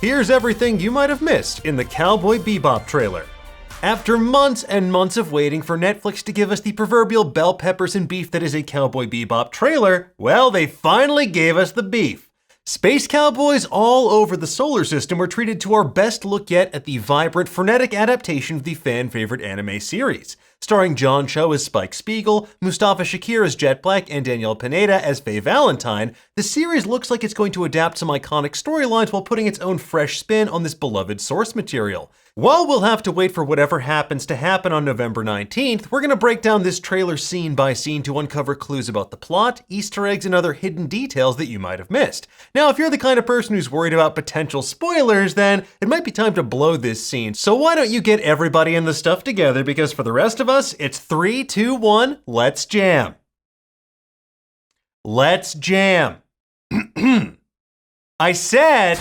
Here's everything you might have missed in the Cowboy Bebop trailer. After months and months of waiting for Netflix to give us the proverbial bell peppers and beef that is a Cowboy Bebop trailer, well, they finally gave us the beef. Space cowboys all over the solar system were treated to our best look yet at the vibrant, frenetic adaptation of the fan-favorite anime series. Starring John Cho as Spike Spiegel, Mustafa Shakir as Jet Black, and Danielle Pineda as Faye Valentine, the series looks like it's going to adapt some iconic storylines while putting its own fresh spin on this beloved source material. While we'll have to wait for whatever happens to happen on November 19th, we're going to break down this trailer scene by scene to uncover clues about the plot, Easter eggs, and other hidden details that you might have missed. Now, if you're the kind of person who's worried about potential spoilers, then it might be time to blow this scene. So why don't you get everybody and the stuff together, because for the rest of us, it's 3, 2, 1, let's jam. Let's jam. I said...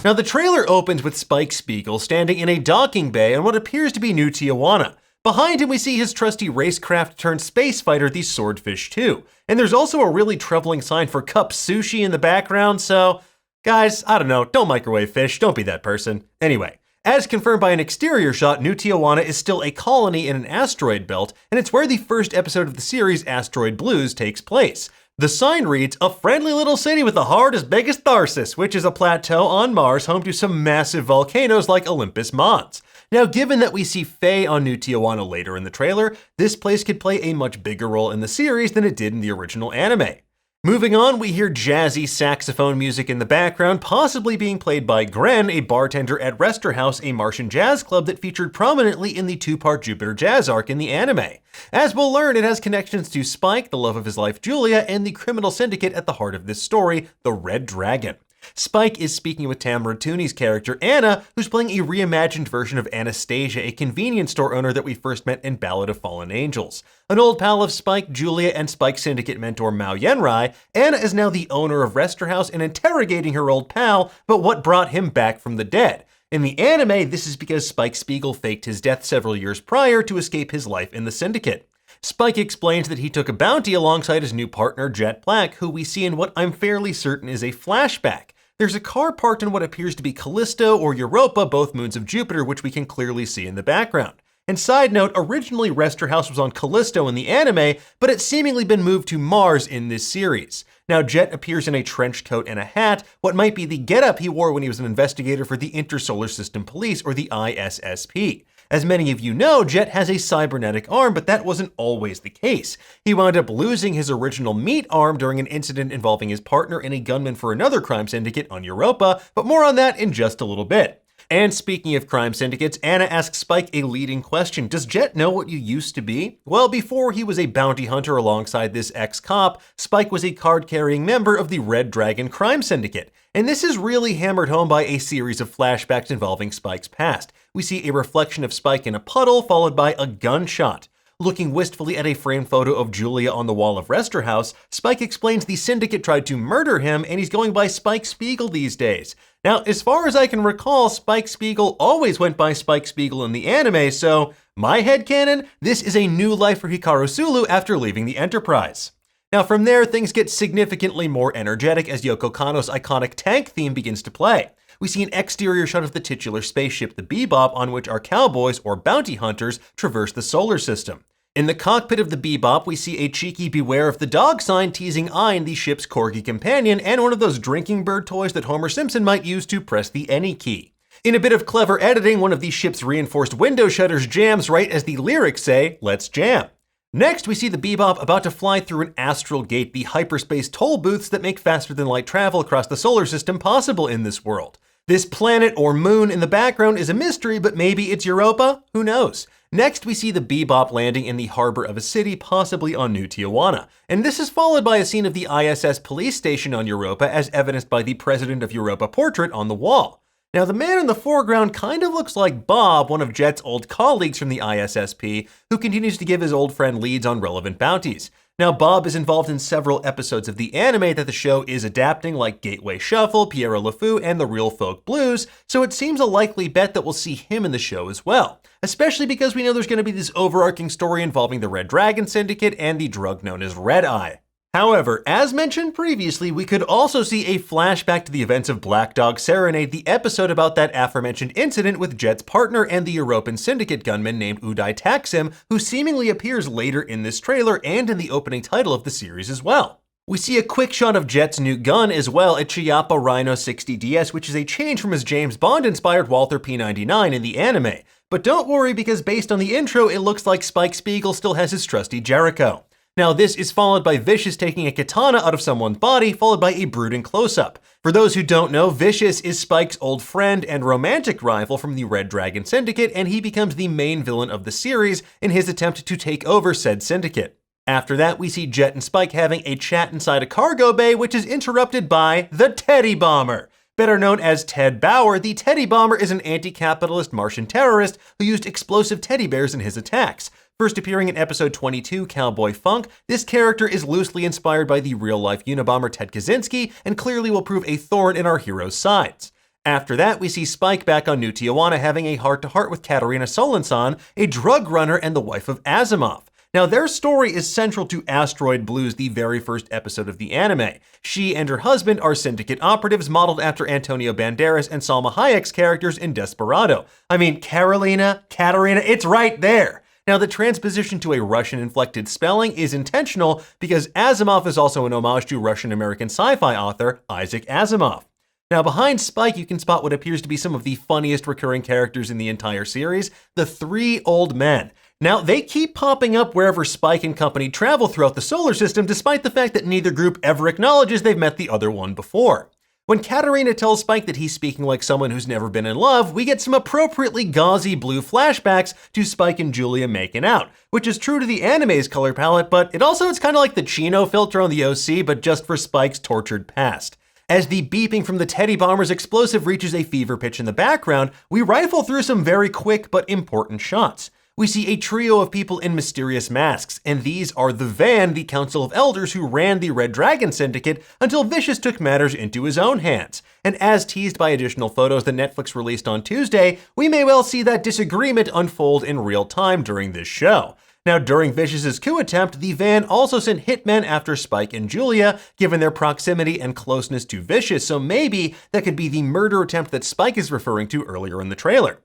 Now, the trailer opens with Spike Spiegel standing in a docking bay on what appears to be New Tijuana. Behind him, we see his trusty racecraft turned space fighter, the Swordfish 2. And there's also a really troubling sign for Cup Sushi in the background, so... Guys, I don't know, don't microwave fish, don't be that person. Anyway, as confirmed by an exterior shot, New Tijuana is still a colony in an asteroid belt, and it's where the first episode of the series, Asteroid Blues, takes place. The sign reads, "A friendly little city with a heart as big as Tharsis," which is a plateau on Mars home to some massive volcanoes like Olympus Mons. Now, given that we see Faye on New Tijuana later in the trailer, this place could play a much bigger role in the series than it did in the original anime. Moving on, we hear jazzy saxophone music in the background, possibly being played by Gren, a bartender at Resterhouse, a Martian jazz club that featured prominently in the two-part Jupiter Jazz arc in the anime. As we'll learn, it has connections to Spike, the love of his life Julia, and the criminal syndicate at the heart of this story, the Red Dragon. Spike is speaking with Tamara Tooney's character Anna, who's playing a reimagined version of Anastasia, a convenience store owner that we first met in Ballad of Fallen Angels. An old pal of Spike, Julia, and Spike syndicate mentor Mao Yenrai, Anna is now the owner of Resterhouse and interrogating her old pal, but what brought him back from the dead. In the anime, this is because Spike Spiegel faked his death several years prior to escape his life in the syndicate. Spike explains that he took a bounty alongside his new partner Jet Black, who we see in what I'm fairly certain is a flashback. There's a car parked in what appears to be Callisto or Europa, both moons of Jupiter, which we can clearly see in the background. And side note, originally Resterhouse was on Callisto in the anime, but it's seemingly been moved to Mars in this series. Now, Jet appears in a trench coat and a hat, what might be the getup he wore when he was an investigator for the Intersolar System Police, or the ISSP. As many of you know, Jet has a cybernetic arm, but that wasn't always the case. He wound up losing his original meat arm during an incident involving his partner and a gunman for another crime syndicate on Europa, but more on that in just a little bit. And speaking of crime syndicates, Anna asks Spike a leading question. Does Jet know what you used to be? Well, before he was a bounty hunter alongside this ex-cop, Spike was a card-carrying member of the Red Dragon crime syndicate. And this is really hammered home by a series of flashbacks involving Spike's past. We see a reflection of Spike in a puddle, followed by a gunshot. Looking wistfully at a framed photo of Julia on the wall of Resterhouse, Spike explains the syndicate tried to murder him and he's going by Spike Spiegel these days. Now, as far as I can recall, Spike Spiegel always went by Spike Spiegel in the anime, so my headcanon, this is a new life for Hikaru Sulu after leaving the Enterprise. Now from there, things get significantly more energetic as Yoko Kanno's iconic tank theme begins to play. We see an exterior shot of the titular spaceship, the Bebop, on which our cowboys, or bounty hunters, traverse the solar system. In the cockpit of the Bebop, we see a cheeky beware of the dog sign teasing Ein, the ship's corgi companion, and one of those drinking bird toys that Homer Simpson might use to press the any key. In a bit of clever editing, one of the ship's reinforced window shutters jams right as the lyrics say, "Let's jam." Next, we see the Bebop about to fly through an astral gate, the hyperspace toll booths that make faster-than-light travel across the solar system possible in this world. This planet or moon in the background is a mystery, but maybe it's Europa? Who knows? Next, we see the Bebop landing in the harbor of a city, possibly on New Tijuana. And this is followed by a scene of the ISS police station on Europa, as evidenced by the President of Europa portrait on the wall. Now, the man in the foreground kind of looks like Bob, one of Jet's old colleagues from the ISSP, who continues to give his old friend leads on relevant bounties. Now, Bob is involved in several episodes of the anime that the show is adapting, like Gateway Shuffle, Pierrot Le Fou, and The Real Folk Blues, so it seems a likely bet that we'll see him in the show as well. Especially because we know there's going to be this overarching story involving the Red Dragon Syndicate and the drug known as Red Eye. However, as mentioned previously, we could also see a flashback to the events of Black Dog Serenade, the episode about that aforementioned incident with Jet's partner and the European Syndicate gunman named Uday Taksim, who seemingly appears later in this trailer and in the opening title of the series as well. We see a quick shot of Jet's new gun as well, a Chiappa Rhino 60DS, which is a change from his James Bond-inspired Walther P99 in the anime. But don't worry, because based on the intro, it looks like Spike Spiegel still has his trusty Jericho. Now, this is followed by Vicious taking a katana out of someone's body, followed by a brooding close-up. For those who don't know, Vicious is Spike's old friend and romantic rival from the Red Dragon Syndicate, and he becomes the main villain of the series in his attempt to take over said syndicate. After that, we see Jet and Spike having a chat inside a cargo bay, which is interrupted by the Teddy Bomber. Better known as Ted Bauer, the Teddy Bomber is an anti-capitalist Martian terrorist who used explosive teddy bears in his attacks. First appearing in episode 22, Cowboy Funk, this character is loosely inspired by the real-life Unabomber Ted Kaczynski and clearly will prove a thorn in our hero's sides. After that, we see Spike back on New Tijuana having a heart-to-heart with Katarina Solensan, a drug runner and the wife of Asimov. Now, their story is central to Asteroid Blues, the very first episode of the anime. She and her husband are syndicate operatives modeled after Antonio Banderas and Salma Hayek's characters in Desperado. I mean, Katarina, it's right there. Now, the transposition to a Russian-inflected spelling is intentional because Asimov is also an homage to Russian-American sci-fi author Isaac Asimov. Now, behind Spike, you can spot what appears to be some of the funniest recurring characters in the entire series, the three old men. Now, they keep popping up wherever Spike and company travel throughout the solar system, despite the fact that neither group ever acknowledges they've met the other one before. When Katarina tells Spike that he's speaking like someone who's never been in love, we get some appropriately gauzy blue flashbacks to Spike and Julia making out, which is true to the anime's color palette, but it's kind of like the Chino filter on the OC, but just for Spike's tortured past. As the beeping from the Teddy Bomber's explosive reaches a fever pitch in the background, we rifle through some very quick but important shots. We see a trio of people in mysterious masks, and these are the Van, the Council of Elders who ran the Red Dragon Syndicate until Vicious took matters into his own hands. And as teased by additional photos that Netflix released on Tuesday, we may well see that disagreement unfold in real time during this show. Now, during Vicious's coup attempt, the Van also sent hitmen after Spike and Julia, given their proximity and closeness to Vicious, so maybe that could be the murder attempt that Spike is referring to earlier in the trailer.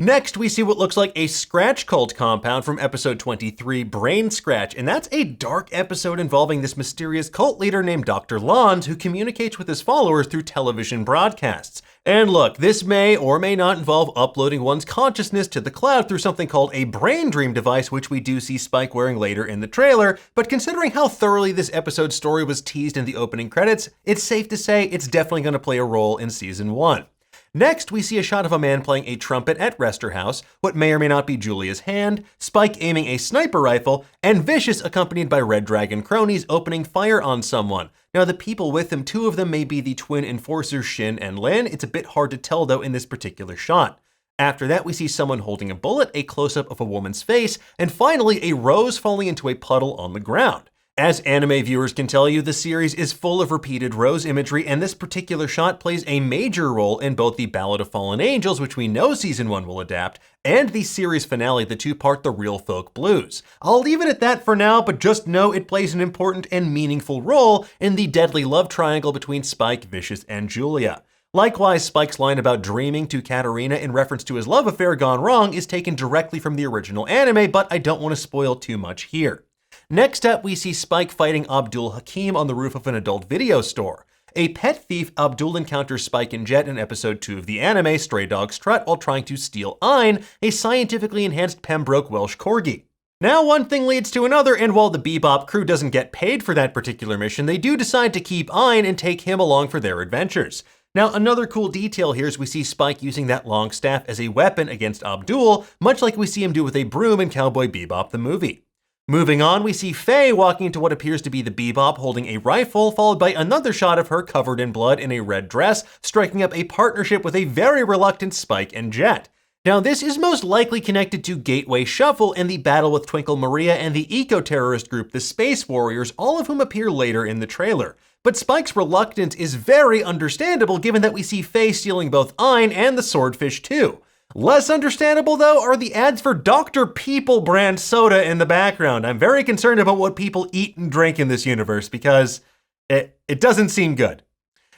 Next, we see what looks like a Scratch cult compound from episode 23, Brain Scratch, and that's a dark episode involving this mysterious cult leader named Dr. Lons, who communicates with his followers through television broadcasts. And look, this may or may not involve uploading one's consciousness to the cloud through something called a brain dream device, which we do see Spike wearing later in the trailer, but considering how thoroughly this episode's story was teased in the opening credits, it's safe to say it's definitely going to play a role in season 1. Next, we see a shot of a man playing a trumpet at Resterhouse, what may or may not be Julia's hand, Spike aiming a sniper rifle, and Vicious accompanied by Red Dragon cronies opening fire on someone. Now, the people with him, two of them may be the twin enforcers Shin and Lin. It's a bit hard to tell though in this particular shot. After that, we see someone holding a bullet, a close-up of a woman's face, and finally a rose falling into a puddle on the ground. As anime viewers can tell you, the series is full of repeated rose imagery, and this particular shot plays a major role in both the Ballad of Fallen Angels, which we know season 1 will adapt, and the series finale, the two-part The Real Folk Blues. I'll leave it at that for now, but just know it plays an important and meaningful role in the deadly love triangle between Spike, Vicious, and Julia. Likewise, Spike's line about dreaming to Katarina in reference to his love affair gone wrong is taken directly from the original anime, but I don't want to spoil too much here. Next up, we see Spike fighting Abdul Hakim on the roof of an adult video store. A pet thief, Abdul encounters Spike and Jet in episode 2 of the anime Stray Dog Strut while trying to steal Ein, a scientifically enhanced Pembroke Welsh Corgi. Now, one thing leads to another, and while the Bebop crew doesn't get paid for that particular mission, they do decide to keep Ein and take him along for their adventures. Now, another cool detail here is we see Spike using that long staff as a weapon against Abdul, much like we see him do with a broom in Cowboy Bebop the movie. Moving on, we see Faye walking into what appears to be the Bebop holding a rifle, followed by another shot of her covered in blood in a red dress, striking up a partnership with a very reluctant Spike and Jet. Now, this is most likely connected to Gateway Shuffle and the battle with Twinkle Maria and the eco-terrorist group, the Space Warriors, all of whom appear later in the trailer. But Spike's reluctance is very understandable given that we see Faye stealing both Ein and the Swordfish too. Less understandable, though, are the ads for Dr. People brand soda in the background. I'm very concerned about what people eat and drink in this universe because it doesn't seem good.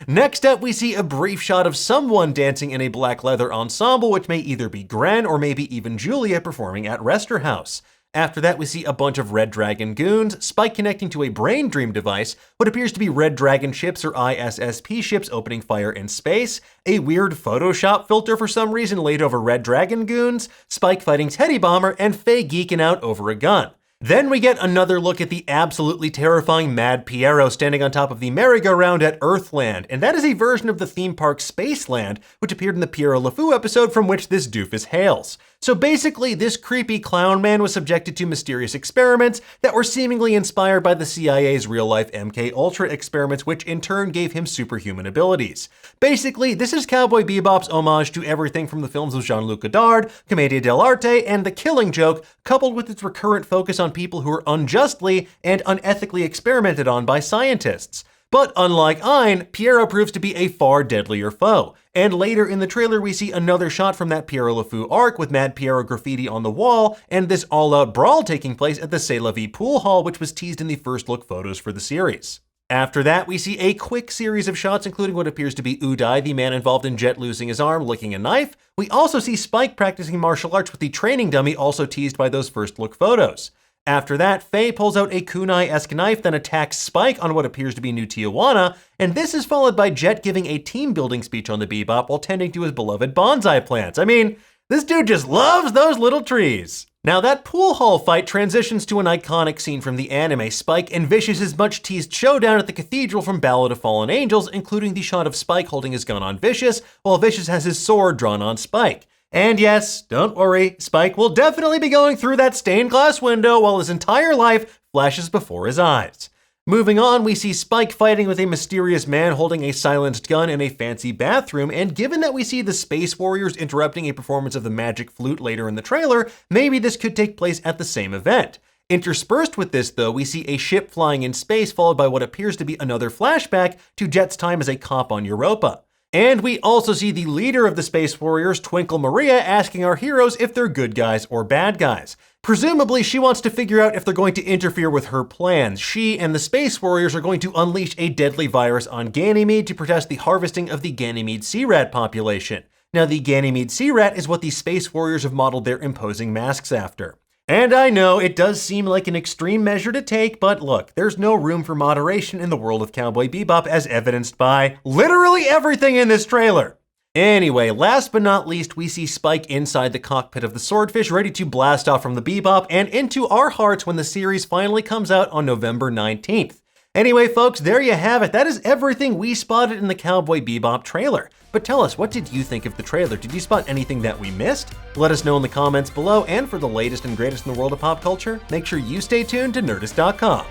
Next up, we see a brief shot of someone dancing in a black leather ensemble, which may either be Gren or maybe even Julia performing at Resterhouse. After that, we see a bunch of Red Dragon goons, Spike connecting to a Brain Dream device, what appears to be Red Dragon ships or ISSP ships opening fire in space, a weird Photoshop filter for some reason laid over Red Dragon goons, Spike fighting Teddy Bomber, and Faye geeking out over a gun. Then we get another look at the absolutely terrifying Mad Piero standing on top of the merry-go-round at Earthland, and that is a version of the theme park Spaceland, which appeared in the Piero LeFou episode from which this doofus hails. So basically, this creepy clown man was subjected to mysterious experiments that were seemingly inspired by the CIA's real-life MK-Ultra experiments, which in turn gave him superhuman abilities. Basically, this is Cowboy Bebop's homage to everything from the films of Jean-Luc Godard, Commedia dell'arte, and The Killing Joke, coupled with its recurrent focus on people who are unjustly and unethically experimented on by scientists. But unlike Ein, Piero proves to be a far deadlier foe. And later in the trailer, we see another shot from that Piero LeFou arc with Mad Piero graffiti on the wall and this all-out brawl taking place at the C'est La Vie pool hall, which was teased in the first look photos for the series. After that, we see a quick series of shots, including what appears to be Uday, the man involved in Jet losing his arm, licking a knife. We also see Spike practicing martial arts with the training dummy, also teased by those first look photos. After that, Faye pulls out a kunai-esque knife, then attacks Spike on what appears to be New Tijuana, and this is followed by Jet giving a team-building speech on the Bebop while tending to his beloved bonsai plants. I mean, this dude just loves those little trees. Now that pool hall fight transitions to an iconic scene from the anime. Spike and Vicious' much-teased showdown at the cathedral from Ballad of Fallen Angels, including the shot of Spike holding his gun on Vicious, while Vicious has his sword drawn on Spike. And yes, don't worry, Spike will definitely be going through that stained glass window while his entire life flashes before his eyes. Moving on, we see Spike fighting with a mysterious man holding a silenced gun in a fancy bathroom, and given that we see the Space Warriors interrupting a performance of the Magic Flute later in the trailer, maybe this could take place at the same event. Interspersed with this, though, we see a ship flying in space followed by what appears to be another flashback to Jet's time as a cop on Europa. And we also see the leader of the Space Warriors, Twinkle Maria, asking our heroes if they're good guys or bad guys. Presumably, she wants to figure out if they're going to interfere with her plans. She and the Space Warriors are going to unleash a deadly virus on Ganymede to protest the harvesting of the Ganymede sea rat population. Now, the Ganymede sea rat is what the Space Warriors have modeled their imposing masks after. And I know it does seem like an extreme measure to take, but look, there's no room for moderation in the world of Cowboy Bebop as evidenced by literally everything in this trailer. Anyway, last but not least, we see Spike inside the cockpit of the Swordfish ready to blast off from the Bebop and into our hearts when the series finally comes out on November 19th. Anyway, folks, there you have it. That is everything we spotted in the Cowboy Bebop trailer. But tell us, what did you think of the trailer? Did you spot anything that we missed? Let us know in the comments below, and for the latest and greatest in the world of pop culture, make sure you stay tuned to Nerdist.com.